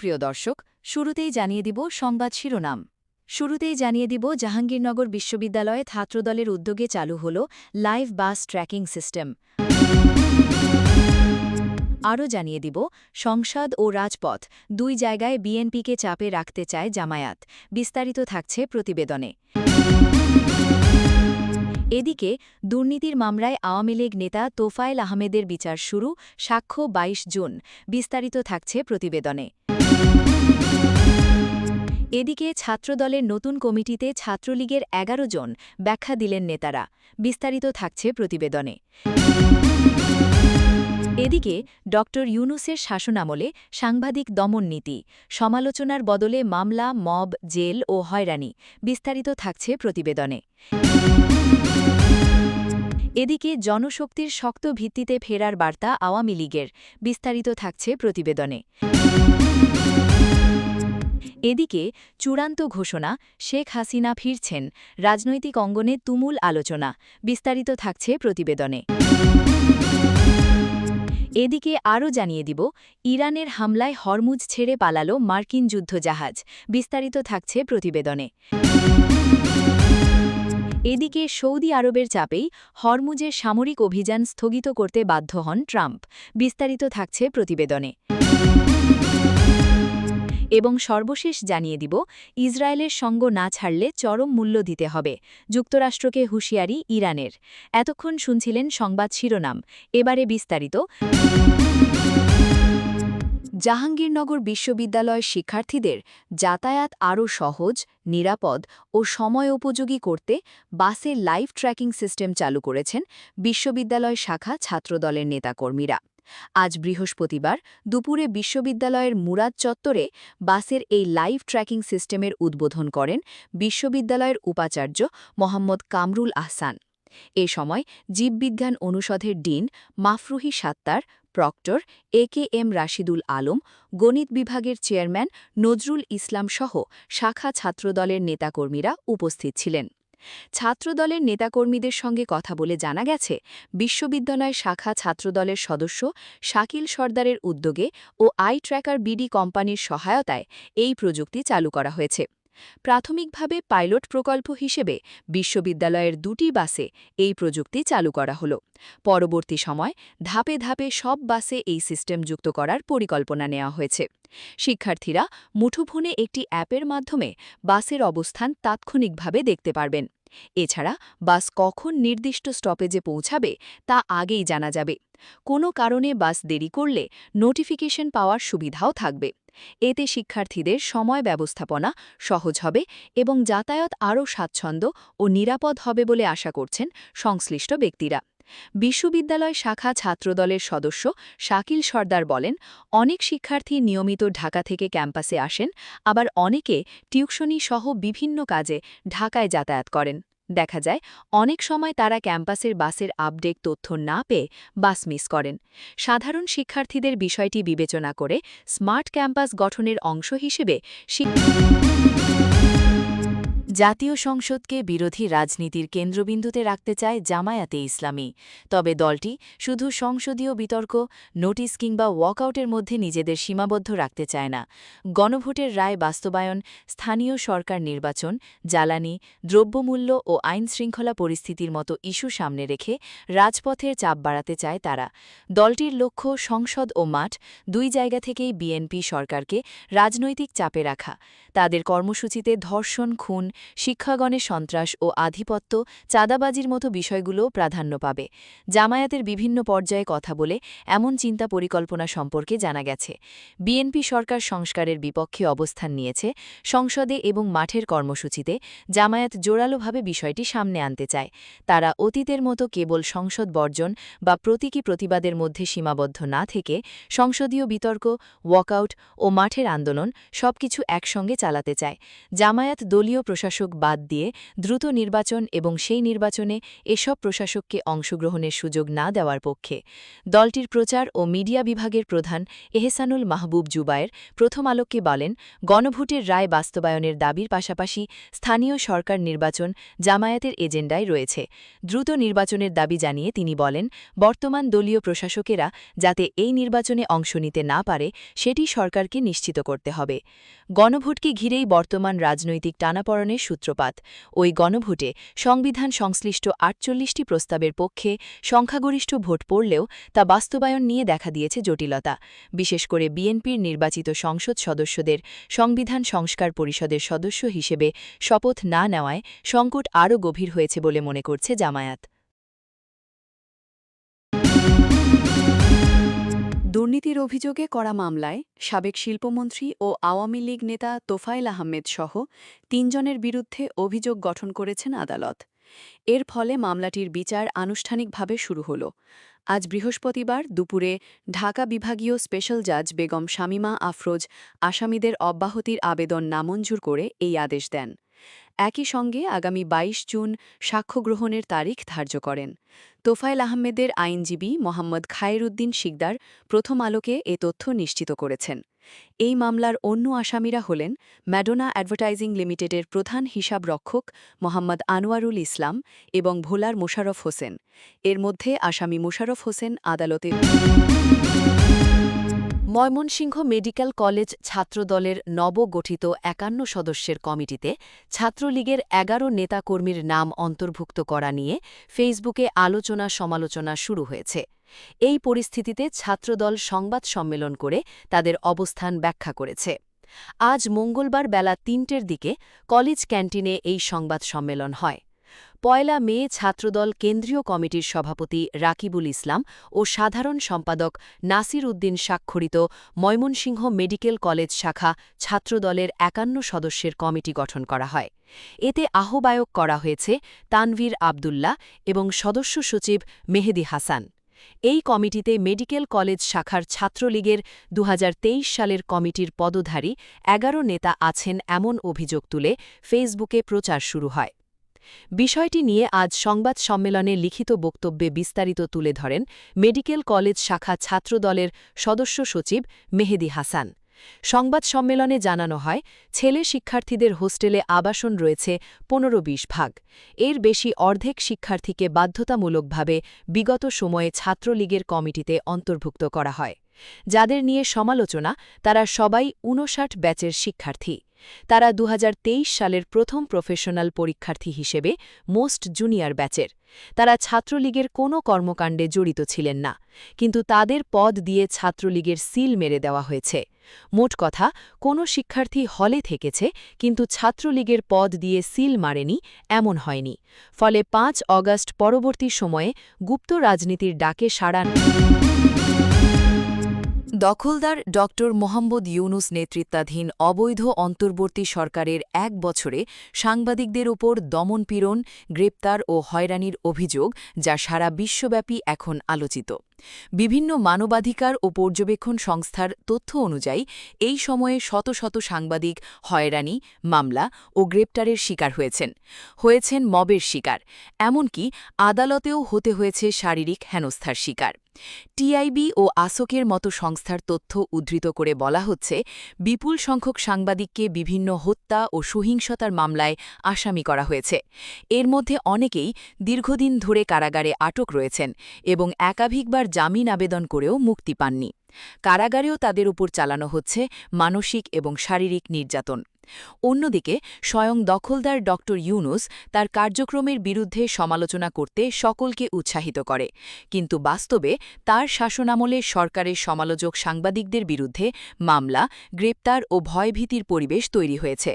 প্রিয় দর্শক, শুরুতেই জানিয়ে দিব সংবাদ শিরোনাম। শুরুতেই জানিয়ে দিব জাহাঙ্গীরনগর বিশ্ববিদ্যালয়ে ছাত্রদলের উদ্যোগে চালু হল লাইভ বাস ট্র্যাকিং সিস্টেম। আরও জানিয়ে দিব সংসদ ও রাজপথ দুই জায়গায় বিএনপিকে চাপে রাখতে চায় জামায়াত। বিস্তারিত থাকছে প্রতিবেদনে। এদিকে দুর্নীতির মামলায় আওয়ামী লীগ নেতা তোফায়েল আহমেদের বিচার শুরু, সাক্ষ্য ২২ জুন। বিস্তারিত থাকছে প্রতিবেদনে। এদিকে ছাত্রদলের নতুন কমিটিতে ছাত্রলীগের ১১ জন ব্যাখ্যা দিলেন নেতারা। বিস্তারিত থাকছে প্রতিবেদনে। এদিকে ড ইউনূসের শাসনামলে সাংবাদিক দমন নীতি, সমালোচনার বদলে মামলা, মব, জেল ও হয়রানি। বিস্তারিত থাকছে প্রতিবেদনে। এদিকে জনশক্তির শক্ত ভিত্তিতে ফেরার বার্তা আওয়ামী লীগের। বিস্তারিত থাকছে প্রতিবেদনে। এদিকে চূড়ান্ত ঘোষণা, শেখ হাসিনা ফিরছেন, রাজনৈতিক অঙ্গনে তুমুল আলোচনা। বিস্তারিত থাকছে প্রতিবেদনে। এদিকে আরও জানিয়ে দিব ইরানের হামলায় হরমুজ ছেড়ে পালালো মার্কিন যুদ্ধজাহাজ। বিস্তারিত থাকছে প্রতিবেদনে। এদিকে সৌদি আরবের চাপেই হরমুজের সামরিক অভিযান স্থগিত করতে বাধ্য হন ট্রাম্প। বিস্তারিত থাকছে প্রতিবেদনে। এবং সর্বশেষ জানিয়ে দিব ইসরায়েলের সঙ্গ না ছাড়লে চরম মূল্য দিতে হবে, যুক্তরাষ্ট্রকে হুঁশিয়ারি ইরানের। এতক্ষণ শুনছিলেন সংবাদ শিরোনাম, এবারে বিস্তারিত। জাহাঙ্গীরনগর বিশ্ববিদ্যালয়ের শিক্ষার্থীদের যাতায়াত আরও সহজ, নিরাপদ ও সময় উপযোগী করতে বাসে লাইভ ট্র্যাকিং সিস্টেম চালু করেছেন বিশ্ববিদ্যালয় শাখা ছাত্রদলের নেতাকর্মীরা। আজ বৃহস্পতিবার দুপুরে বিশ্ববিদ্যালয়ের মুরাদ চত্বরে বাসের এই লাইভ ট্র্যাকিং সিস্টেমের উদ্বোধন করেন বিশ্ববিদ্যালয়ের উপাচার্য মোহাম্মদ কামরুল আহসান। এ সময় জীববিজ্ঞান অনুষদের dean Mafruhi Sattar, proctor AKM Rashidul Alam, গণিত বিভাগের চেয়ারম্যান নজরুল ইসলাম সহ শাখা ছাত্রদলের নেতাকর্মীরা উপস্থিত ছিলেন। ছাত্রদলের নেতাকর্মীদের সঙ্গে কথা বলে জানা গেছে, বিশ্ববিদ্যালয় শাখা ছাত্রদলের সদস্য শাকিল সর্দারের উদ্যোগে ও আই ট্র্যাকার বিডি কোম্পানির সহায়তায় এই প্রযুক্তি চালু করা হয়েছে। প্রাথমিকভাবে পাইলট প্রকল্প হিসেবে বিশ্ববিদ্যালয়ের ২টি বাসে এই প্রযুক্তি চালু করা হল। পরবর্তী সময় ধাপে ধাপে সব বাসে এই সিস্টেম যুক্ত করার পরিকল্পনা নেওয়া হয়েছে। শিক্ষার্থীরা মুঠোফোনে একটি অ্যাপের মাধ্যমে বাসের অবস্থান তাৎক্ষণিকভাবে দেখতে পারবেন। এছাড়া বাস কখন নির্দিষ্ট স্টপেজে পৌঁছাবে তা আগেই জানা যাবে। কোনো কারণে বাস দেরি করলে নোটিফিকেশন পাওয়ার সুবিধাও থাকবে। এতে শিক্ষার্থীদের সময় ব্যবস্থাপনা সহজ হবে এবং যাতায়াত আরও স্বাচ্ছন্দ্য ও নিরাপদ হবে বলে আশা করছেন সংশ্লিষ্ট ব্যক্তিরা। বিশ্ববিদ্যালয় শাখা ছাত্রদলের সদস্য শাকিল সর্দার বলেন, অনেক শিক্ষার্থী নিয়মিত ঢাকা থেকে ক্যাম্পাসে আসেন, আবার অনেকে টিউশনি সহ বিভিন্ন কাজে ঢাকায় যাতায়াত করেন। দেখা যায় অনেক সময় তারা ক্যাম্পাসের বাসের আপডেট তথ্য না পেয়ে বাস মিস করেন। সাধারণ শিক্ষার্থীদের বিষয়টি বিবেচনা করে স্মার্ট ক্যাম্পাস গঠনের অংশ হিসেবে জাতীয় সংসদকে বিরোধী রাজনীতির কেন্দ্রবিন্দুতে রাখতে চায় জামায়াতে ইসলামী। তবে দলটি শুধু সংসদীয় বিতর্ক, নোটিশ কিংবা ওয়াকআউটের মধ্যে নিজেদের সীমাবদ্ধ রাখতে চায় না। গণভোটের রায় বাস্তবায়ন, স্থানীয় সরকার নির্বাচন, জ্বালানি, দ্রব্যমূল্য ও আইনশৃঙ্খলা পরিস্থিতির মতো ইস্যু সামনে রেখে রাজপথের চাপ বাড়াতে চায় তারা। দলটির লক্ষ্য সংসদ ও মাঠ দুই জায়গা থেকেই বিএনপি সরকারকে রাজনৈতিক চাপে রাখা। তাদের কর্মসূচিতে ধর্ষণ, খুন, শিক্ষাগণের সন্ত্রাস ও আধিপত্য, চাঁদাবাজির মতো বিষয়গুলো প্রাধান্য পাবে। জামায়াতের বিভিন্ন পর্যায়ে কথা বলে এমন চিন্তা পরিকল্পনা সম্পর্কে জানা গেছে। বিএনপি সরকার সংস্কারের বিপক্ষে অবস্থান নিয়েছে। সংসদে এবং মাঠের কর্মসূচিতে জামায়াত জোরালোভাবে বিষয়টি সামনে আনতে চায়। তারা অতীতের মতো কেবল সংসদ বর্জন বা প্রতীকী প্রতিবাদের মধ্যে সীমাবদ্ধ না থেকে সংসদীয় বিতর্ক, ওয়াকআউট ও মাঠের আন্দোলন সবকিছু একসঙ্গে চালাতে চায়। জামায়াত দলীয় প্রশাসন প্রশাসক বাদ দিয়ে দ্রুত নির্বাচন এবং সেই নির্বাচনে এসব প্রশাসককে অংশগ্রহণের সুযোগ না দেওয়ার পক্ষে দলটির প্রচার ও মিডিয়া বিভাগের প্রধান এহসানুল মাহবুব জুবায়ের প্রথম আলোকে বলেন, গণভোটের রায় বাস্তবায়নের দাবির পাশাপাশি স্থানীয় সরকার নির্বাচন জামায়াতের এজেন্ডায় রয়েছে। দ্রুত নির্বাচনের দাবি জানিয়ে তিনি বলেন, বর্তমান দলীয় প্রশাসকেরা যাতে এই নির্বাচনে অংশ নিতে না পারে সেটি সরকারকে নিশ্চিত করতে হবে। গণভোটকে ঘিরেই বর্তমান রাজনৈতিক টানাপড়নের সূত্রপাত। ওই গণভোটে সংবিধান সংশ্লিষ্ট ৪৮টি প্রস্তাবের পক্ষে সংখ্যাগরিষ্ঠ ভোট পড়লেও তা বাস্তবায়ন নিয়ে দেখা দিয়েছে জটিলতা। বিশেষ করে বিএনপির নির্বাচিত সংসদ সদস্যদের সংবিধান সংস্কার পরিষদের সদস্য হিসেবে শপথ না নেওয়ায় সংকট আরও গভীর হয়েছে বলে মনে করছে জামায়াত। দুর্নীতির অভিযোগে করা মামলায় সাবেক শিল্পমন্ত্রী ও আওয়ামী লীগ নেতা তোফায়েল আহমেদ সহ ৩ জনের বিরুদ্ধে অভিযোগ গঠন করেছেন আদালত। এর ফলে মামলাটির বিচার আনুষ্ঠানিকভাবে শুরু হল। আজ বৃহস্পতিবার দুপুরে ঢাকা বিভাগীয় স্পেশাল জাজ বেগম শামীমা আফরোজ আসামিদের অব্যাহতির আবেদন নামঞ্জুর করে এই আদেশ দেন। একই সঙ্গে আগামী ২২ জুন সাক্ষ্য গ্রহণের তারিখ ধার্য করেন। তোফায়েল আহমেদের আইনজীবী মোহাম্মদ খায়েরুদ্দিন শিকদার প্রথম আলোকে এ তথ্য নিশ্চিত করেছেন। এই মামলার অন্য আসামিরা হলেন ম্যাডোনা অ্যাডভার্টাইজিং লিমিটেডের প্রধান হিসাবরক্ষক মোহাম্মদ আনোয়ারুল ইসলাম এবং ভোলার মোশাররফ হোসেন। এর মধ্যে আসামি মোশাররফ হোসেন আদালতে ময়মনসিংহ মেডিকেল কলেজ ছাত্রদলের নবগঠিত ৫১ সদস্যের কমিটিতে ছাত্রলীগের ১১ নেতাকর্মীর নাম অন্তর্ভুক্ত করা নিয়ে ফেসবুকে আলোচনা-সমালোচনা শুরু হয়েছে। এই পরিস্থিতিতে ছাত্রদল সংবাদ সম্মেলন করে তাদের অবস্থান ব্যাখ্যা করেছে। আজ মঙ্গলবার বেলা ৩টের দিকে কলেজ ক্যান্টিনে এই সংবাদ সম্মেলন হয়। পয়লা মে ছাত্রদল কেন্দ্রীয় কমিটির সভাপতি রাকিবুল ইসলাম ও সাধারণ সম্পাদক নাসির উদ্দিন স্বাক্ষরিত ময়মনসিংহ মেডিকেল কলেজ শাখা ছাত্রদলের ৫১ সদস্যের কমিটি গঠন করা হয়। এতে আহ্বায়ক করা হয়েছে তানভীর আবদুল্লাহ এবং সদস্য সচিব মেহেদি হাসান। এই কমিটিতে মেডিকেল কলেজ শাখার ছাত্রলীগের ২০২৩ সালের কমিটির পদধারী ১১ নেতা আছেন এমন অভিযোগ তুলে ফেসবুকে প্রচার শুরু হয়। বিষয়টি নিয়ে আজ সংবাদ সম্মেলনে লিখিত বক্তব্যে বিস্তারিত তুলে ধরেন মেডিকেল কলেজ শাখা ছাত্রদলের সদস্য সচিব মেহেদি হাসান। সংবাদ সম্মেলনে জানানো হয়, ছেলে শিক্ষার্থীদের হোস্টেলে আবাসন রয়েছে ১৫-২০ ভাগ। এর বেশি অর্ধেক শিক্ষার্থীকে বাধ্যতামূলকভাবে বিগত সময়ে ছাত্রলীগের কমিটিতে অন্তর্ভুক্ত করা হয়। যাদের নিয়ে সমালোচনা, তারা সবাই ৫৯ ব্যাচের শিক্ষার্থী। তারা ২০২৩ সালের প্রথম প্রফেশনাল পরীক্ষার্থী হিসেবে মোস্ট জুনিয়র ব্যাচের। তারা ছাত্রলীগের কোনো কর্মকাণ্ডে জড়িত ছিলেন না, কিন্তু তাদের পদ দিয়ে ছাত্রলীগের সিল মেরে দেওয়া হয়েছে। মোট কথা, কোনো শিক্ষার্থী হলে থেকেছে, কিন্তু ছাত্রলীগের পদ দিয়ে সিল মারেনি এমন হয়নি। ফলে ৫ অগাস্ট পরবর্তী সময়ে গুপ্ত রাজনীতির ডাকে সাড়া দখলদার ড. মোহাম্মদ ইউনুস নেতৃত্বাধীন অবৈধ অন্তর্বর্তী সরকারের ১ বছরে সাংবাদিকদের ওপর দমনপীড়ন, গ্রেপ্তার ও হয়রানির অভিযোগ, যা সারা বিশ্বব্যাপী এখন আলোচিত। বিভিন্ন মানবাধিকার ও পর্যবেক্ষণ সংস্থার তথ্য অনুযায়ী এই সময়ে শত শত সাংবাদিক হয়রানি, মামলা ও গ্রেপ্তারের শিকার হয়েছেন মবের শিকার, এমনকি আদালতেও হতে হয়েছে শারীরিক হেনস্থার শিকার। টিআইবি ও আসকের মতো সংস্থার তথ্য উদ্ধৃত করে বলা হচ্ছে, বিপুল সংখ্যক সাংবাদিককে বিভিন্ন হত্যা ও সহিংসতার মামলায় আসামি করা হয়েছে। এর মধ্যে অনেকেই দীর্ঘদিন ধরে কারাগারে আটক রয়েছেন এবং একাধিকবার জামিন আবেদন করেও মুক্তি পাননি। কারাগারেও তাদের উপর চালানো হচ্ছে মানসিক এবং শারীরিক নির্যাতন। অন্যদিকে স্বয়ং দখলদার ড. ইউনুস তার কার্যক্রমের বিরুদ্ধে সমালোচনা করতে সকলকে উৎসাহিত করে, কিন্তু বাস্তবে তার শাসনামলে সরকারের সমালোচক সাংবাদিকদের বিরুদ্ধে মামলা, গ্রেপ্তার ও ভয়ভীতির পরিবেশ তৈরি হয়েছে।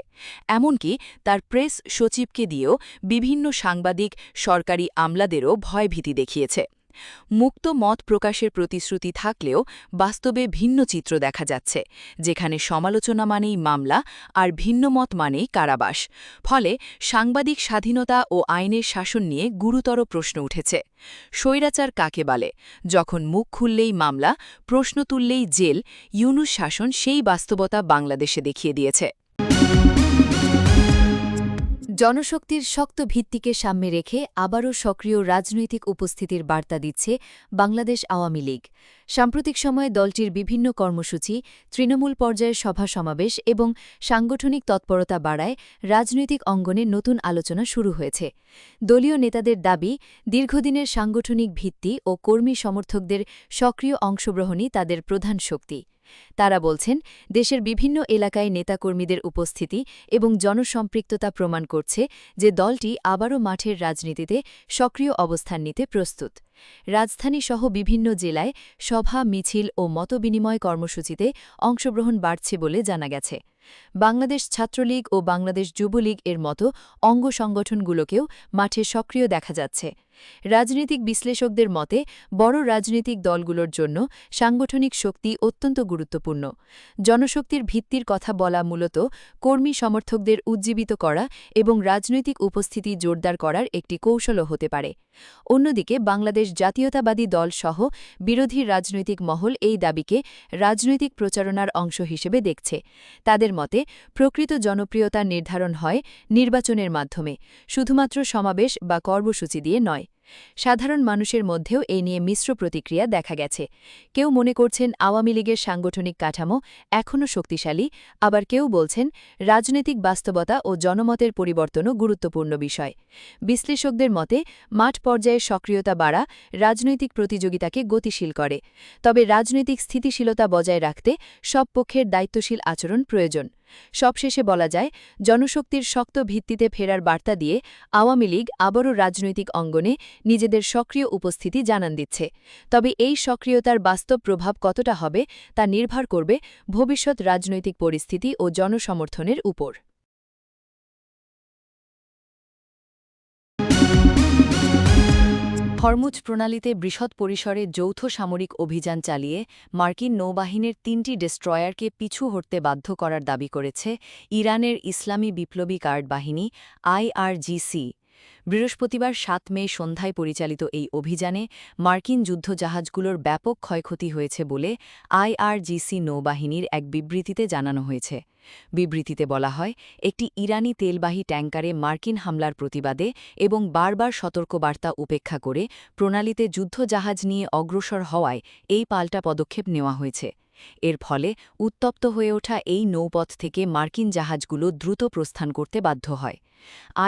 এমনকি তার প্রেস সচিবকে দিয়েও বিভিন্ন সাংবাদিক সরকারি আমলাদেরও ভয়ভীতি দেখিয়েছে। মুক্ত মত প্রকাশের প্রতিশ্রুতি থাকলেও বাস্তবে ভিন্ন চিত্র দেখা যাচ্ছে, যেখানে সমালোচনা মানেই মামলা আর ভিন্নমত মানেই কারাবাস। ফলে সাংবাদিক স্বাধীনতা ও আইনের শাসন নিয়ে গুরুতর প্রশ্ন উঠেছে। স্বৈরাচার কাকে বলে? যখন মুখ খুললেই মামলা, প্রশ্ন তুললেই জেল, ইউনুস শাসন সেই বাস্তবতা বাংলাদেশে দেখিয়ে দিয়েছে। জনশক্তির শক্ত ভিত্তিকে সামনে রেখে আবারও সক্রিয় রাজনৈতিক উপস্থিতির বার্তা দিচ্ছে বাংলাদেশ আওয়ামী লীগ। সাম্প্রতিক সময়ে দলটির বিভিন্ন কর্মসূচি, তৃণমূল পর্যায়ের সভা সমাবেশ এবং সাংগঠনিক তৎপরতা বাড়ায় রাজনৈতিক অঙ্গনে নতুন আলোচনা শুরু হয়েছে। দলীয় নেতাদের দাবি, দীর্ঘদিনের সাংগঠনিক ভিত্তি ও কর্মী সমর্থকদের সক্রিয় অংশগ্রহণই তাদের প্রধান শক্তি। তারা বলছেন, দেশের বিভিন্ন এলাকায় নেতাকর্মীদের উপস্থিতি এবং জনসম্পৃক্ততা প্রমাণ করছে যে দলটি আবারও মাঠের রাজনীতিতে সক্রিয় অবস্থান নিতে প্রস্তুত। রাজধানীসহ বিভিন্ন জেলায় সভা, মিছিল ও মতবিনিময় কর্মসূচিতে অংশগ্রহণ বাড়ছে বলে জানা গেছে। বাংলাদেশ ছাত্রলীগ ও বাংলাদেশ যুবলীগ এর মতো অঙ্গ সংগঠনগুলোকেও মাঠে সক্রিয় দেখা যাচ্ছে। রাজনৈতিক বিশ্লেষকদের মতে বড় রাজনৈতিক দলগুলোর জন্য সাংগঠনিক শক্তি অত্যন্ত গুরুত্বপূর্ণ। জনশক্তির ভিত্তির কথা বলা মূলত কর্মী সমর্থকদের উজ্জীবিত করা এবং রাজনৈতিক উপস্থিতি জোরদার করার একটি কৌশলও হতে পারে। অন্যদিকে বাংলাদেশ জাতীয়তাবাদী দল সহ বিরোধী রাজনৈতিক মহল এই দাবিকে রাজনৈতিক প্রচারণার অংশ হিসেবে দেখছে। তাদের মতে প্রকৃত জনপ্রিয়তা নির্ধারণ হয় নির্বাচনের মাধ্যমে, শুধুমাত্র সমাবেশ বা কর্মসূচি দিয়ে নয়। সাধারণ মানুষের মধ্যেও এই নিয়ে মিশ্র প্রতিক্রিয়া দেখা গেছে। কেউ মনে করছেন আওয়ামী লীগের সাংগঠনিক কাঠামো এখনও শক্তিশালী, আবার কেউ বলছেন রাজনৈতিক বাস্তবতা ও জনমতের পরিবর্তনও গুরুত্বপূর্ণ বিষয়। বিশ্লেষকদের মতে মাঠ পর্যায়ে সক্রিয়তা বাড়া রাজনৈতিক প্রতিযোগিতাকে গতিশীল করে, তবে রাজনৈতিক স্থিতিশীলতা বজায় রাখতে সব পক্ষের দায়িত্বশীল আচরণ প্রয়োজন। সবশেষে বলা যায়, জনশক্তির শক্ত ভিত্তিতে ফেরার বার্তা দিয়ে আওয়ামী লীগ আবারও রাজনৈতিক অঙ্গনে নিজেদের সক্রিয় উপস্থিতি জানান দিচ্ছে। তবে এই সক্রিয়তার বাস্তব প্রভাব কতটা হবে তা নির্ভর করবে ভবিষ্যৎ রাজনৈতিক পরিস্থিতি ও জনসমর্থনের উপর। হরমুজ প্রণালীতে বৃহৎ পরিসরে যৌথ সামরিক অভিযান চালিয়ে মার্কিন নৌবাহিনীর ৩টি ডেস্ট্রয়ারকে পিছু হটতে বাধ্য করার দাবি করেছে ইরানের ইসলামী বিপ্লবী গার্ড বাহিনী IRGC। বৃহস্পতিবার ৭ মে সন্ধ্যায় পরিচালিত এই অভিযানে মার্কিন যুদ্ধজাহাজগুলোর ব্যাপক ক্ষয়ক্ষতি হয়েছে বলে IRGC নৌবাহিনীর এক বিবৃতিতে জানানো হয়েছে। বিবৃতিতে বলা হয়, একটি ইরানি তেলবাহী ট্যাঙ্কারে মার্কিন হামলার প্রতিবাদে এবং বারবার সতর্কবার্তা উপেক্ষা করে প্রণালীতে যুদ্ধজাহাজ নিয়ে অগ্রসর হওয়ায় এই পাল্টা পদক্ষেপ নেওয়া হয়েছে। এর ফলে উত্তপ্ত হয়ে ওঠা এই নৌপথ থেকে মার্কিন জাহাজগুলো দ্রুত প্রস্থান করতে বাধ্য হয়।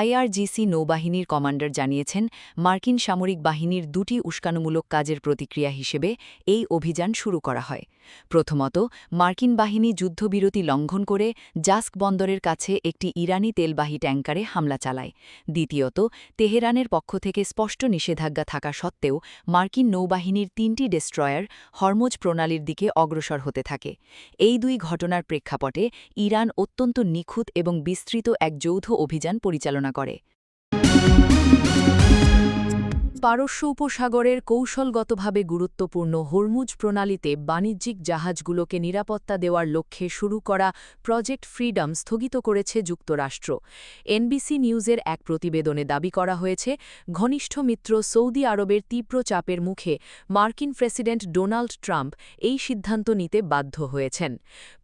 IRGC নৌবাহিনীর কমান্ডার জানিয়েছেন, মার্কিন সামরিক বাহিনীর ২টি উস্কানিমূলক কাজের প্রতিক্রিয়া হিসেবে এই অভিযান শুরু করা হয়। প্রথমত, মার্কিন বাহিনী যুদ্ধবিরতি লঙ্ঘন করে জাস্ক বন্দরের কাছে একটি ইরানি তেলবাহী ট্যাঙ্কারে হামলা চালায়। দ্বিতীয়ত, তেহরানের পক্ষ থেকে স্পষ্ট নিষেধাজ্ঞা থাকা সত্ত্বেও মার্কিন নৌবাহিনীর ৩টি ডেস্ট্রয়ার হরমুজ প্রণালীর দিকে অগ্রসর হতে থাকে। এই দুই ঘটনার প্রেক্ষাপটে ইরান অত্যন্ত নিখুঁত এবং বিস্তৃত এক যৌথ অভিযান পরিচালনা করে। পারস্য উপসাগরের কৌশলগতভাবে গুরুত্বপূর্ণ হরমুজ প্রণালীতে বাণিজ্যিক জাহাজগুলোকে নিরাপত্তা দেওয়ার লক্ষ্যে শুরু করা প্রজেক্ট ফ্রিডম স্থগিত করেছে যুক্তরাষ্ট্র। NBC নিউজের এক প্রতিবেদনে দাবি করা হয়েছে, ঘনিষ্ঠ মিত্র সৌদি আরবের তীব্র চাপের মুখে মার্কিন প্রেসিডেন্ট ডোনাল্ড ট্রাম্প এই সিদ্ধান্ত নিতে বাধ্য হয়েছেন।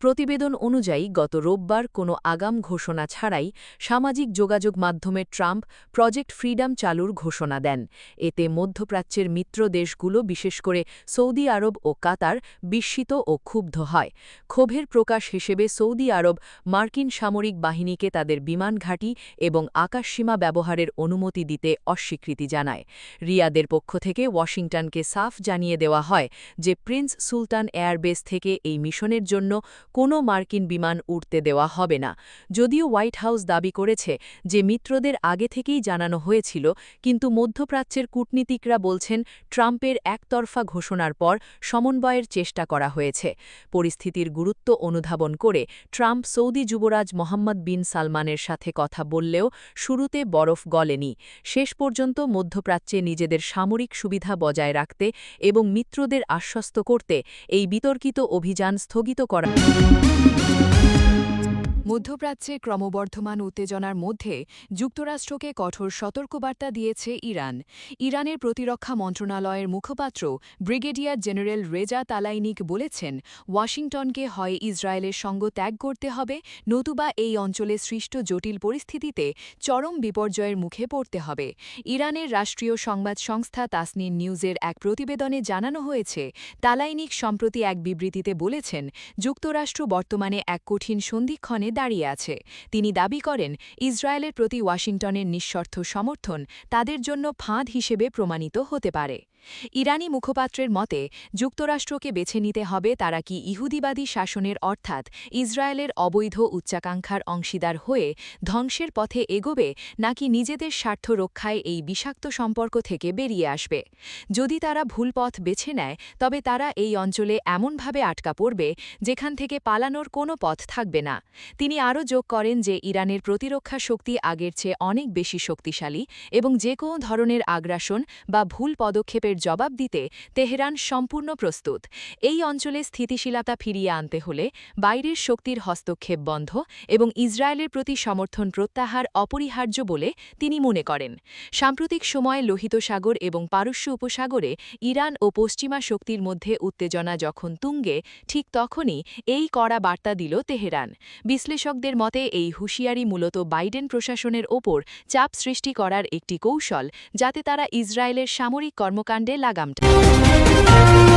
প্রতিবেদন অনুযায়ী গত রোববার কোনো আগাম ঘোষণা ছাড়াই সামাজিক যোগাযোগ মাধ্যমে ট্রাম্প প্রজেক্ট ফ্রিডম চালুর ঘোষণা দেন। এতে মধ্যপ্রাচ্যের মিত্র দেশগুলো, বিশেষ করে সৌদি আরব ও কাতার, বিস্মিত ও ক্ষুব্ধ হয়। ক্ষোভের প্রকাশ হিসেবে সৌদি আরব মার্কিন সামরিক বাহিনীকে তাদের বিমান ঘাঁটি এবং আকাশসীমা ব্যবহারের অনুমতি দিতে অস্বীকৃতি জানায়। রিয়াদের পক্ষ থেকে ওয়াশিংটনকে সাফ জানিয়ে দেওয়া হয় যে প্রিন্স সুলতান এয়ারবেস থেকে এই মিশনের জন্য কোনো মার্কিন বিমান উড়তে দেওয়া হবে না। যদিও হোয়াইট হাউস দাবি করেছে যে মিত্রদের আগে থেকেই জানানো হয়েছিল, কিন্তু মধ্যপ্রাচ্যের কূটনীতিকরা বলছেন ট্রাম্পের একতরফা ঘোষণার পর সমন্বয়ের চেষ্টা করা হয়েছে। পরিস্থিতির গুরুত্ব অনুধাবন করে ট্রাম্প সৌদি যুবরাজ মোহাম্মদ বিন সালমানের সাথে কথা বললেও শুরুতে বরফ গলেনি। শেষ পর্যন্ত মধ্যপ্রাচ্যে নিজেদের সামরিক সুবিধা বজায় রাখতে এবং মিত্রদের আশ্বস্ত করতে এই বিতর্কিত অভিযান স্থগিত করা। মধ্যপ্রাচ্যে ক্রমবর্ধমান উত্তেজনার মধ্যে যুক্তরাষ্ট্রকে কঠোর সতর্কবার্তা দিয়েছে ইরান। ইরানের প্রতিরক্ষা মন্ত্রণালয়ের মুখপাত্র ব্রিগেডিয়ার জেনারেল রেজা তালাইনিক বলেছেন, ওয়াশিংটনকে হয় ইসরায়েলের সঙ্গ ত্যাগ করতে হবে, নতুবা এই অঞ্চলে সৃষ্ট জটিল পরিস্থিতিতে চরম বিপর্যয়ের মুখে পড়তে হবে। ইরানের রাষ্ট্রীয় সংবাদ সংস্থা তাসনিম নিউজের এক প্রতিবেদনে জানানো হয়েছে, তালাইনিক সম্প্রতি এক বিবৃতিতে বলেছেন, যুক্তরাষ্ট্র বর্তমানে এক কঠিন সন্ধিক্ষণে দাঁড়িয়ে আছে। তিনি দাবি করেন, ইসরায়েলের প্রতি ওয়াশিংটনের নিঃশর্ত সমর্থন তাদের জন্য ফাঁদ হিসেবে প্রমাণিত হতে পারে। ইরানি মুখপাত্রের মতে, যুক্তরাষ্ট্রকে বেছে নিতে হবে তারা কি ইহুদিবাদী শাসনের অর্থাৎ ইসরায়েলের অবৈধ উচ্চাকাঙ্ক্ষার অংশীদার হয়ে ধ্বংসের পথে এগোবে, নাকি নিজেদের স্বার্থ রক্ষায় এই বিষাক্ত সম্পর্ক থেকে বেরিয়ে আসবে। যদি তারা ভুল পথ বেছে নেয়, তবে তারা এই অঞ্চলে এমনভাবে আটকা পড়বে যেখান থেকে পালানোর কোনো পথ থাকবে না। তিনি আরও যোগ করেন যে ইরানের প্রতিরক্ষা শক্তি আগের চেয়ে অনেক বেশি শক্তিশালী এবং যে কোনো ধরনের আগ্রাসন বা ভুল পদক্ষেপের জবাব দিতে তেহরান সম্পূর্ণ প্রস্তুত। এই অঞ্চলে স্থিতিশীলতা ফিরিয়ে আনতে হলে বাইরের শক্তির হস্তক্ষেপ বন্ধ এবং ইসরায়েলের প্রতি সমর্থন প্রত্যাহার অপরিহার্য বলে তিনি মনে করেন। সাম্প্রতিক সময়ে লোহিত সাগর এবং পারস্য উপসাগরে ইরান ও পশ্চিমা শক্তির মধ্যে উত্তেজনা যখন তুঙ্গে, ঠিক তখনই এই কড়া বার্তা দিল তেহরান। বিশ্লেষকদের মতে এই হুঁশিয়ারি মূলত বাইডেন প্রশাসনের ওপর চাপ সৃষ্টি করার একটি কৌশল, যাতে তারা ইসরায়েলের সামরিক কর্মকাণ্ডে লাগাম টানে।